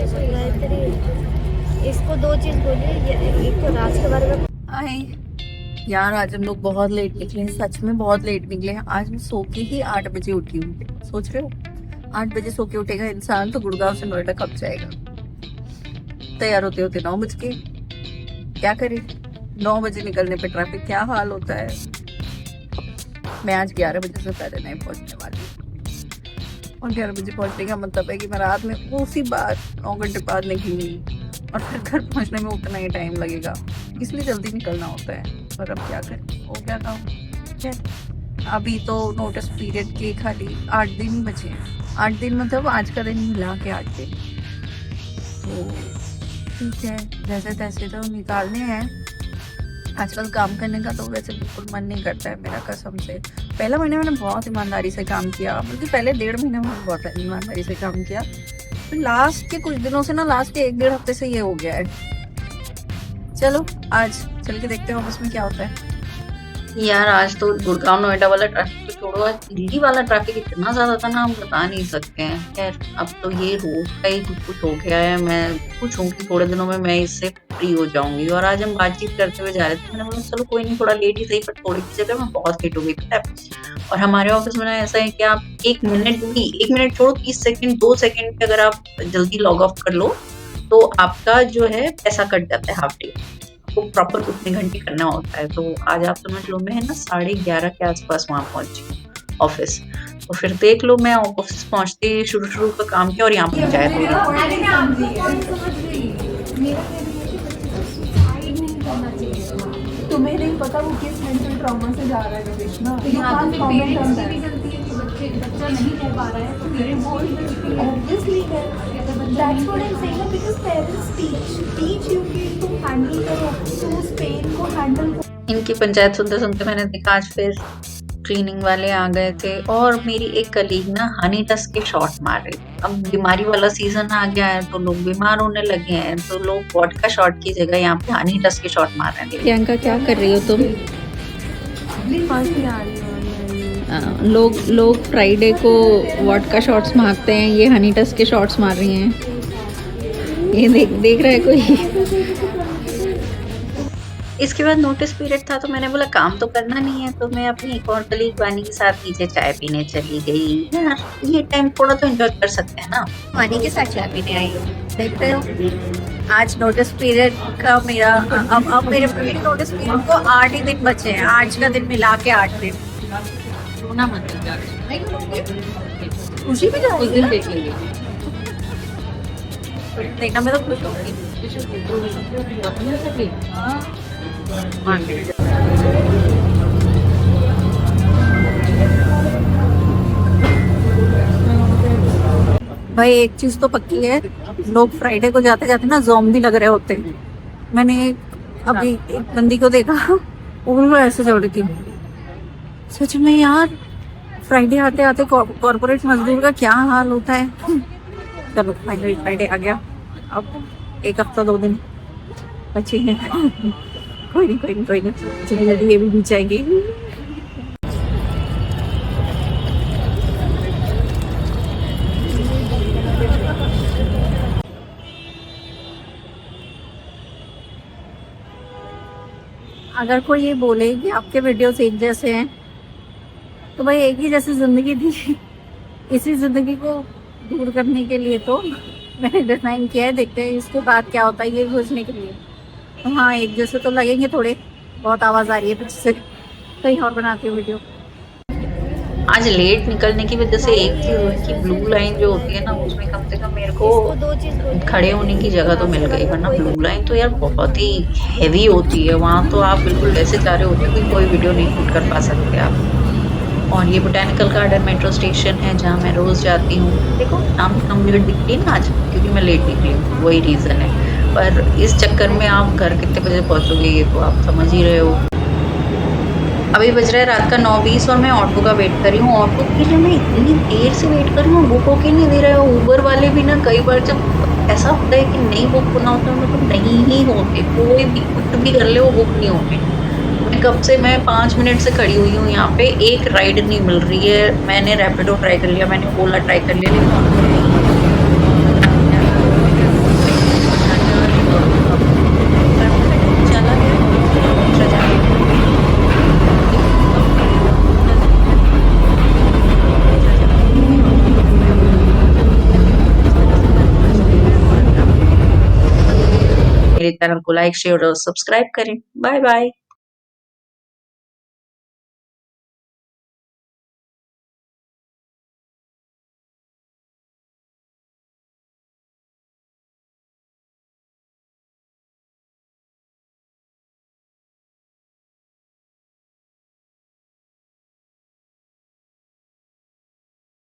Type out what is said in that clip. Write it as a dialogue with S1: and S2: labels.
S1: गायत्री, इसको दो चीज बोलिए, एक तो राज के बारे में।
S2: हाय यार, आज हम लोग बहुत लेट निकले हैं, सच में बहुत लेट निकले हैं। आज मैं सो के ही 8 बजे उठी हूँ। सोच रहे हो 8 बजे सो के उठेगा इंसान तो गुड़गांव से नोएडा कब जाएगा? तैयार होते होते 9 बज के। क्या करे, 9 बजे निकलने पे ट्रैफिक क्या हाल होता है। मैं आज 11 बजे से पहले नहीं पहुंचने वाली हूँ। और 11 बजे पहुंचने का मतलब है कि मैं रात में उसी बार 9 घंटे बाद निकलूंगी और फिर घर पहुंचने में उतना ही टाइम लगेगा, इसलिए जल्दी निकलना होता है। पर अब क्या करें, हो गया था। अभी तो नोटिस पीरियड के खाली 8 दिन ही बचे हैं। 8 दिन मतलब आज का दिन मिला के 8 दिन, तो ठीक है, जैसे तैसे तो निकालने हैं। आजकल काम करने का तो वैसे बिल्कुल मन नहीं करता है मेरा, कसम से। पहला महीने मैंने बहुत ईमानदारी से काम किया, बल्कि पहले 1.5 महीने में बहुत ईमानदारी से काम किया। फिर लास्ट के कुछ दिनों से ना, लास्ट के 1-1.5 हफ्ते से ये हो गया है। चलो आज चल के देखते हैं ऑफिस में क्या होता है। यार आज तो गुड़गांव नोएडा वाला ट्रैफिक तो छोड़ो, आज दिल्ली वाला ट्रैफिक इतना ज्यादा था ना, हम बता नहीं सकते हैं। खैर अब तो ये रोज का ही कुछ हो गया है। मैं कुछ हूँ कि थोड़े दिनों में मैं इससे फ्री हो जाऊंगी। और आज हम बातचीत करते हुए जा रहे थे, मैंने बोला चलो कोई नहीं, थोड़ा लेट ही सही, पर थोड़ी की जगह मैं बहुत लेट हो गई पता है। और हमारे ऑफिस में ना ऐसा है कि आप 1 मिनट भी, 1 मिनट छोड़ो, 30 सेकंड 2 सेकंड पे अगर आप जल्दी लॉग ऑफ कर लो तो आपका जो है पैसा कट जाता है, हाफ डे को प्रॉपर उतने घंटे करना होता है। तो आज आप समझ लो, मैं ना 11:30 के आसपास वहां पहुंची ऑफिस। तो फिर देख लो, मैं ऑफिस पहुंचते शुरू का काम किया और यहाँ पंचायत हो
S3: गई। तुम्हें नहीं पता वो किस मेंटल ट्रॉमा से जा रहा है कृष्णा। बच्चा नहीं कह पा रहा है तो मेरे बोल ऑब्वियसली है। That's what I am saying, because parents teach you कि तुम हैंडल करो, तुम उस पेन को हैंडल करो।
S2: इनकी पंचायत सुनते सुनते मैंने देखा आज फिर क्लीनिंग वाले आ गए थे और मेरी एक कलीग ना हनी टस्ट के शॉट मार रही थी। अब बीमारी वाला सीजन आ गया है तो लोग बीमार होने लगे हैं, तो लोग वोडका शॉट की जगह यहाँ पे हनी टस्ट के शॉट मार रहे हैं। प्रियंका क्या कर रही हो तुम? लोग फ्राइडे को वोडका शॉट्स मारते हैं, ये हनी टस्ट के शॉट्स मार रही हैं। ये देख रहा है कोई? इसके बाद नोटिस पीरियड था तो मैंने बोला काम तो करना नहीं है, तो मैं अपनी एक और कलीग वानी के साथ नीचे चाय पीने चली गई। यार ये टाइम थोड़ा तो एंजॉय कर सकते हैं ना। वानी के साथ चाय पीने आई हूँ, देख रहे हो। आज नोटिस पीरियड का मेरा अब मेरे नोटिस पीरियड को 8 ही दिन बचे हैं। आज का दिन मिला के 8 दिन। रोना मत, खुशी भी जाओ, उस दिन देख लेंगे। देखना मैं तो खुश होंगी। भाई एक चीज तो पक्की है, लोग फ्राइडे को जाते जाते ना ज़ॉम्बी लग रहे होते हैं। मैंने अभी एक बंदी को देखा, वो बिल्कुल ऐसे चल रही थी। सच में यार, फ्राइडे आते आते कॉर्पोरेट मजदूर का क्या हाल होता है। चलो फाइनली फ्राइडे आ गया, अब 1 हफ्ता 2 दिन बचे हैं। कोई नहीं जल्दी जल्दी ये भी बीच जाएगी। अगर कोई ये बोले कि आपके वीडियोस एक जैसे हैं, तो भाई एक ही जैसी जिंदगी थी, इसी जिंदगी को दूर करने के लिए तो मैंने डिजाइन किया है। देखते हैं इसके बाद क्या होता है, ये सोचने के लिए। तो हाँ, एक जैसे तो लगेंगे थोड़े। बहुत आवाज आ रही है पीछे से, कहीं और बनाती हूँ वीडियो। आज लेट निकलने की वजह से एक चीज हुई कि ब्लू लाइन जो होती है ना, उसमें कम से कम मेरे को खड़े होने की जगह तो मिल गई, वरना ब्लू लाइन तो यार बहुत ही हैवी होती है। वहाँ तो आप बिल्कुल ऐसे जा रहे होते हो कि कोई वीडियो नहीं शूट कर पा सकते आप। और ये बोटैनिकल गार्डन मेट्रो स्टेशन है जहाँ मैं रोज जाती हूँ। देखो नाम कम लेट दिखती है ना आज, क्योंकि मैं लेट निकली हूँ, वही रीजन है। पर इस चक्कर में आप घर कितने बजे पहुँचोगे ये तो आप समझ ही रहे हो। अभी बज रहा है रात का 9:20 और मैं ऑटो का वेट कर रही हूँ। ऑटो के लिए मैं इतनी देर से वेट कर रही हूँ, बुक होके नहीं दे रहे हो। ऊबर वाले भी ना कई बार जब ऐसा होता है कि नहीं बुक होना होता है, मतलब नहीं ही होते, कोई भी कुछ भी कर ले वो बुक नहीं होते। मैं कब से मैं 5 मिनट से खड़ी हुई हूँ यहाँ पे, एक राइड नहीं मिल रही है। मैंने रैपिडो ट्राई कर लिया, मैंने ओला ट्राई कर लिया, लेकिन चैनल को लाइक शेयर और सब्सक्राइब करें। Bye bye.